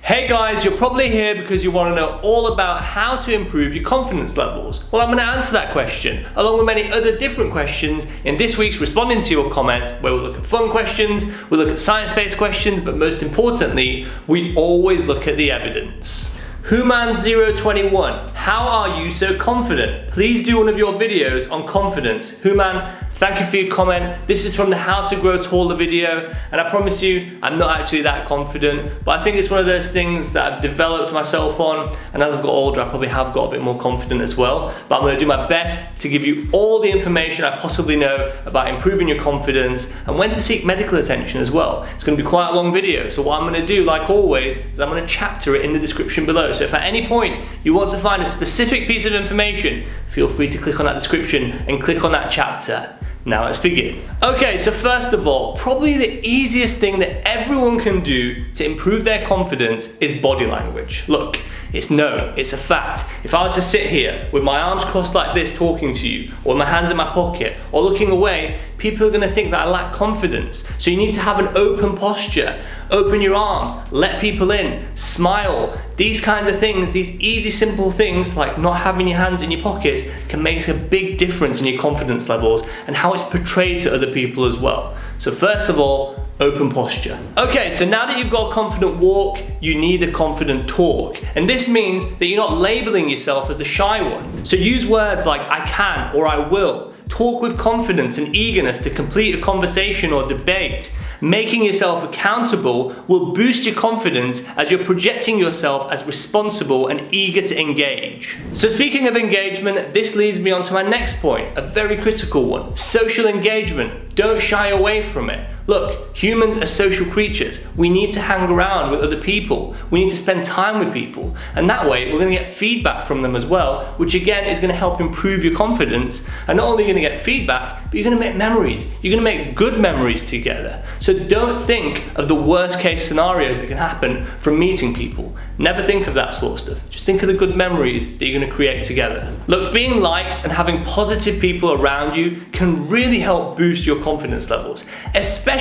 Hey guys, you're probably here because you want to know all about how to improve your confidence levels. Well, I'm going to answer that question, along with many other different questions in this week's Responding to Your Comments, where we'll look at fun questions, we'll look at science-based questions, but most importantly, we always look at the evidence. Human021, how are you so confident? Please do one of your videos on confidence. Human, thank you for your comment. This is from the How to Grow Taller video, and I promise you, I'm not actually that confident, but I think it's one of those things that I've developed myself on, and as I've got older, I probably have got a bit more confident as well. But I'm going to do my best to give you all the information I possibly know about improving your confidence and when to seek medical attention as well. It's going to be quite a long video, so what I'm going to do, like always, is I'm going to chapter it in the description below. So if at any point you want to find a specific piece of information, feel free to click on that description and click on that chapter. Now let's begin. Okay, so first of all, probably the easiest thing that everyone can do to improve their confidence is body language. Look, it's known, it's a fact. If I was to sit here with my arms crossed like this talking to you, or my hands in my pocket, or looking away, people are gonna think that I lack confidence. So you need to have an open posture. Open your arms, let people in, smile. These kinds of things, these easy, simple things like not having your hands in your pockets can make a big difference in your confidence levels and how it's portrayed to other people as well. So first of all, open posture. Okay, so now that you've got a confident walk, you need a confident talk. And this means that you're not labeling yourself as the shy one. So use words like I can or I will. Talk with confidence and eagerness to complete a conversation or debate. Making yourself accountable will boost your confidence as you're projecting yourself as responsible and eager to engage. So speaking of engagement, this leads me on to my next point, a very critical one, social engagement. Don't shy away from it. Look, humans are social creatures. We need to hang around with other people. We need to spend time with people. And that way, we're going to get feedback from them as well, which again is going to help improve your confidence. And not only are you going to get feedback, but you're going to make memories. You're going to make good memories together. So don't think of the worst case scenarios that can happen from meeting people. Never think of that sort of stuff. Just think of the good memories that you're going to create together. Look, being liked and having positive people around you can really help boost your confidence levels, especially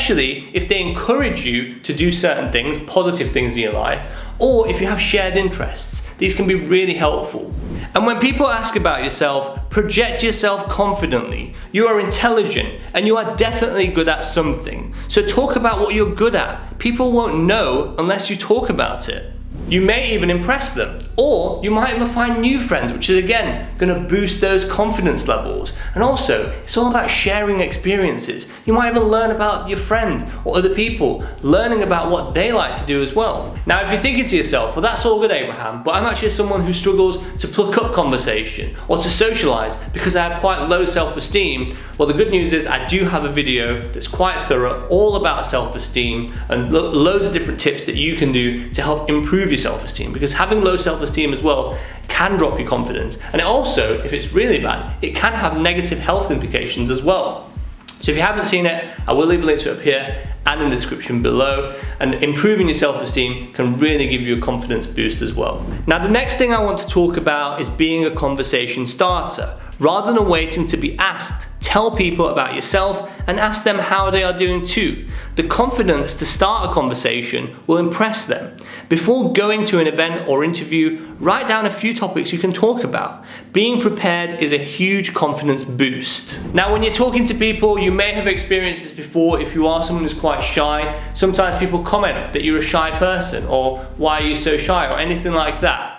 if they encourage you to do certain things, positive things in your life, or if you have shared interests. These can be really helpful. And when people ask about yourself, project yourself confidently. You are intelligent and you are definitely good at something. So talk about what you're good at. People won't know unless you talk about it. You may even impress them, or you might even find new friends, which is again going to boost those confidence levels. And also, it's all about sharing experiences. You might even learn about your friend or other people, learning about what they like to do as well. Now, if you're thinking to yourself, well, that's all good, Abraham, but I'm actually someone who struggles to pluck up conversation or to socialize because I have quite low self-esteem. Well, the good news is I do have a video that's quite thorough, all about self-esteem and loads of different tips that you can do to help improve your self-esteem, because having low self-esteem as well can drop your confidence, and it also, if it's really bad, it can have negative health implications as well. So if you haven't seen it, I will leave a link to it up here and in the description below, and improving your self-esteem can really give you a confidence boost as well. Now, the next thing I want to talk about is being a conversation starter. Rather than waiting to be asked, tell people about yourself and ask them how they are doing too. The confidence to start a conversation will impress them. Before going to an event or interview, write down a few topics you can talk about. Being prepared is a huge confidence boost. Now, when you're talking to people, you may have experienced this before. If you are someone who's quite shy, sometimes people comment that you're a shy person, or why are you so shy, or anything like that.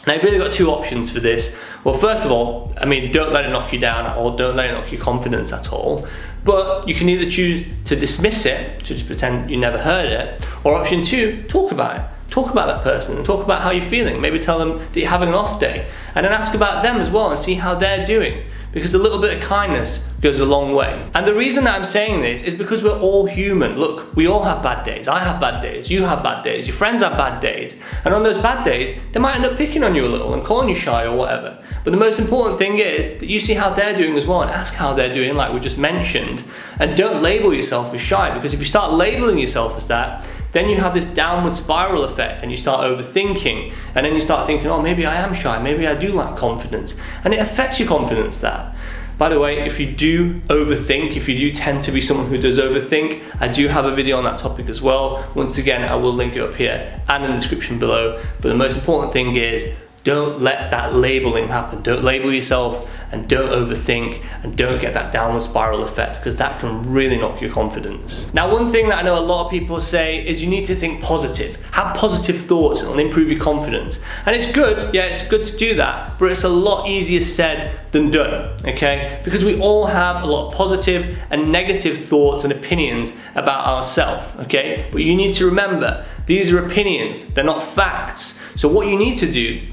Now, you've really got two options for this. Well, first of all, don't let it knock you down, or don't let it knock your confidence at all. But you can either choose to dismiss it, to just pretend you never heard it, or option two, talk about it. Talk about that person and talk about how you're feeling. Maybe tell them that you're having an off day, and then ask about them as well and see how they're doing, because a little bit of kindness goes a long way. And the reason that I'm saying this is because we're all human. Look, we all have bad days. I have bad days, you have bad days, your friends have bad days, and on those bad days, they might end up picking on you a little and calling you shy or whatever. But the most important thing is that you see how they're doing as well and ask how they're doing, like we just mentioned, and don't label yourself as shy, because if you start labeling yourself as that, then you have this downward spiral effect and you start overthinking, and then you start thinking, oh, maybe I am shy, maybe I do lack confidence, and it affects your confidence that. By the way, if you do overthink, if you do tend to be someone who does overthink, I do have a video on that topic as well. Once again, I will link it up here and in the description below. But the most important thing is, don't let that labeling happen. Don't label yourself, and don't overthink, and don't get that downward spiral effect, because that can really knock your confidence. Now, one thing that I know a lot of people say is you need to think positive. Have positive thoughts, and it'll improve your confidence. And it's good, yeah, it's good to do that, but it's a lot easier said than done, okay? Because we all have a lot of positive and negative thoughts and opinions about ourselves, okay? But you need to remember, these are opinions, they're not facts. So what you need to do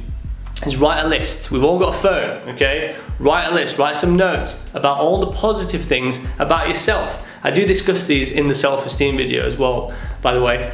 is write a list. We've all got a phone, okay? Write a list, write some notes about all the positive things about yourself. I do discuss these in the self-esteem video as well, by the way,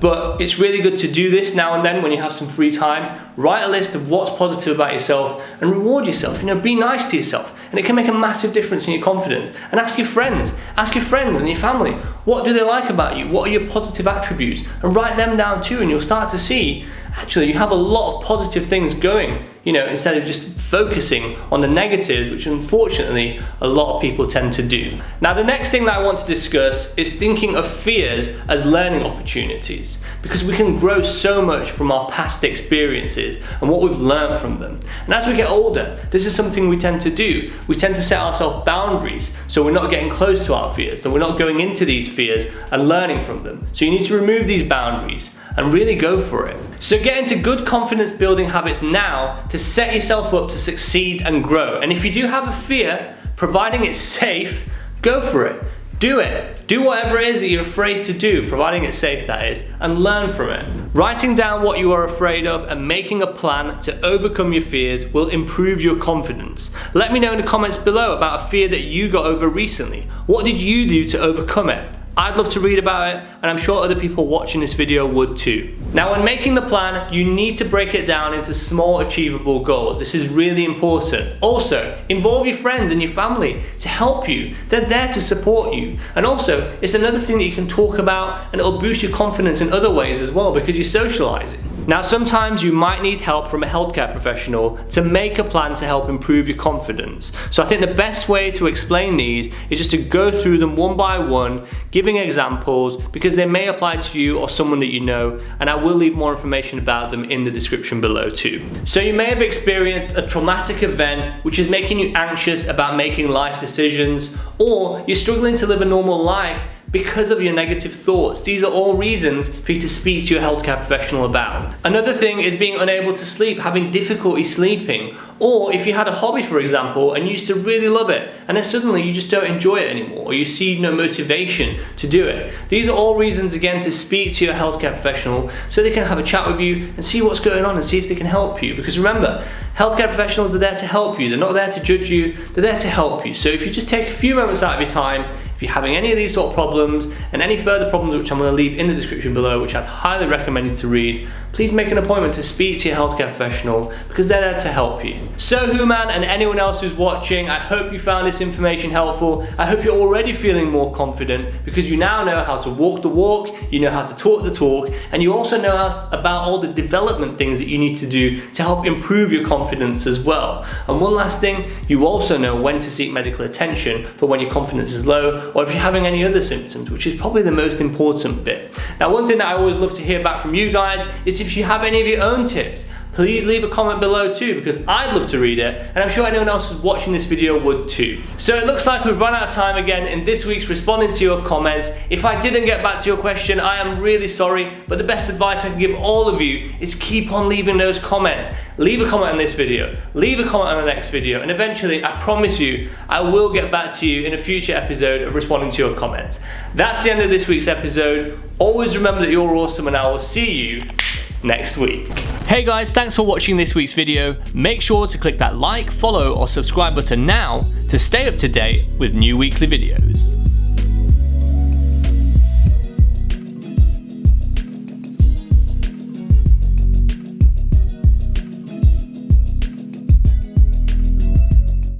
but it's really good to do this now and then when you have some free time. Write a list of what's positive about yourself and reward yourself. Be nice to yourself, and it can make a massive difference in your confidence. And ask your friends and your family, what do they like about you? What are your positive attributes? And write them down too, and you'll start to see, actually, you have a lot of positive things going, instead of just focusing on the negatives, which unfortunately a lot of people tend to do. Now, the next thing that I want to discuss is thinking of fears as learning opportunities, because we can grow so much from our past experiences and what we've learned from them. And as we get older, this is something we tend to do. We tend to set ourselves boundaries, so we're not getting close to our fears, and we're not going into these fears and learning from them. So you need to remove these boundaries and really go for it. So get into good confidence building habits now to set yourself up to succeed and grow. And if you do have a fear, providing it's safe, go for it. Do it. Do whatever it is that you're afraid to do, providing it's safe, that is, and learn from it. Writing down what you are afraid of and making a plan to overcome your fears will improve your confidence. Let me know in the comments below about a fear that you got over recently. What did you do to overcome it? I'd love to read about it, and I'm sure other people watching this video would too. Now, when making the plan, you need to break it down into small, achievable goals. This is really important. Also, involve your friends and your family to help you. They're there to support you. And also, it's another thing that you can talk about, and it'll boost your confidence in other ways as well, because you're socializing. Now, sometimes you might need help from a healthcare professional to make a plan to help improve your confidence. So I think the best way to explain these is just to go through them one by one, giving examples, because they may apply to you or someone that you know, and I will leave more information about them in the description below too. So you may have experienced a traumatic event which is making you anxious about making life decisions, or you're struggling to live a normal life because of your negative thoughts. These are all reasons for you to speak to your healthcare professional about. Another thing is being unable to sleep, having difficulty sleeping, or if you had a hobby, for example, and you used to really love it, and then suddenly you just don't enjoy it anymore, or you see no motivation to do it. These are all reasons, again, to speak to your healthcare professional so they can have a chat with you and see what's going on and see if they can help you. Because remember, healthcare professionals are there to help you. They're not there to judge you, they're there to help you. So if you just take a few moments out of your time, if you're having any of these sort of problems and any further problems, which I'm going to leave in the description below, which I'd highly recommend you to read, please make an appointment to speak to your healthcare professional, because they're there to help you. So Human and anyone else who's watching, I hope you found this information helpful. I hope you're already feeling more confident, because you now know how to walk the walk, you know how to talk the talk, and you also know about all the development things that you need to do to help improve your confidence as well. And one last thing, you also know when to seek medical attention for when your confidence is low, or if you're having any other symptoms, which is probably the most important bit. Now, one thing that I always love to hear back from you guys is if you have any of your own tips, please leave a comment below too, because I'd love to read it, and I'm sure anyone else who's watching this video would too. So it looks like we've run out of time again in this week's responding to your comments. If I didn't get back to your question, I am really sorry, but the best advice I can give all of you is keep on leaving those comments. Leave a comment on this video, leave a comment on the next video, and eventually, I promise you, I will get back to you in a future episode of responding to your comments. That's the end of this week's episode. Always remember that you're awesome, and I will see you next week. Hey guys, thanks for watching this week's video. Make sure to click that like, follow, or subscribe button now to stay up to date with new weekly videos.